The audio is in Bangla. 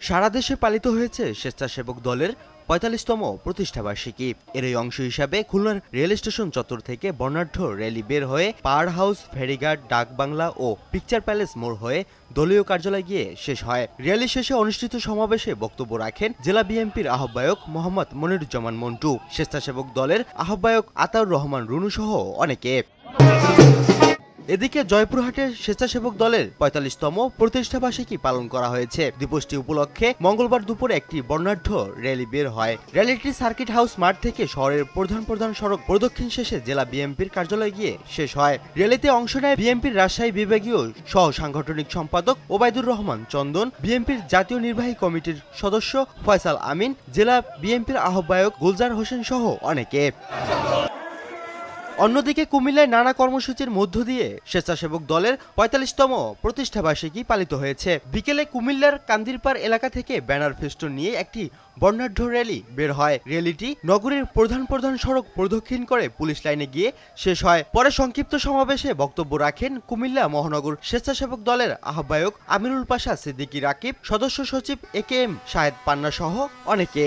সারা দেশে পালিত হয়েছে স্বেচ্ছাসেবক দলের ৪৫তম প্রতিষ্ঠাবার্ষিকী। এর এই অংশ হিসাবে খুলনার রেল স্টেশন চত্বর থেকে বর্ণাঢ্য র্যালি বের হয়ে পাওয়ার হাউস, ফেরিঘাট, ডাকবাংলা ও পিকচার প্যালেস মোড় হয়ে দলীয় কার্যালয়ে গিয়ে শেষ হয়। র্যালি শেষে অনুষ্ঠিত সমাবেশে বক্তব্য রাখেন জেলা বিএনপির আহ্বায়ক মোহাম্মদ মনিরুজ্জামান মন্টু, স্বেচ্ছাসেবক দলের আহ্বায়ক আতাউর রহমান রুনু সহ অনেকে। এদিকে জয়পুরহাটের স্বেচ্ছাসেবক দলের ৪৫তম প্রতিষ্ঠাবার্ষিকী পালন করা হয়েছে। দিবসটি উপলক্ষে মঙ্গলবার দুপুরে একটি বর্ণাঢ্য র্যালি বের হয়। র্যালিটি সার্কিট হাউস মাঠ থেকে শহরের প্রধান সড়ক প্রদক্ষিণ শেষে জেলা বিএনপির কার্যালয়ে গিয়ে শেষ হয়। র্যালিতে অংশ নেয় বিএনপির রাজশাহী বিভাগীয় সহ সাংগঠনিক সম্পাদক ওবায়দুর রহমান চন্দন, বিএনপির জাতীয় নির্বাহী কমিটির সদস্য ফয়সাল আমিন, জেলা বিএনপির আহ্বায়ক গুলজার হোসেন সহ অনেকে। অন্যদিকে কুমিল্লায় নানা কর্মসূচির মধ্য দিয়ে স্বেচ্ছাসেবক দলের ৪৫তম প্রতিষ্ঠাবার্ষিকী পালিত হয়েছে। বিকেলে কুমিল্লার কান্দিরপাড় এলাকা থেকে ব্যানার ফেস্টুন নিয়ে একটি বর্ণাঢ্য র্যালি বের হয়। র্যালিটি নগরীর প্রধান সড়ক প্রদক্ষিণ করে পুলিশ লাইনে গিয়ে শেষ হয়। পরে সংক্ষিপ্ত সমাবেশে বক্তব্য রাখেন কুমিল্লা মহানগর স্বেচ্ছাসেবক দলের আহ্বায়ক আমিনুল পাশা সিদ্দিকী রাকিব, সদস্য সচিব একেএম শাহেদ পান্না সহ অনেকে।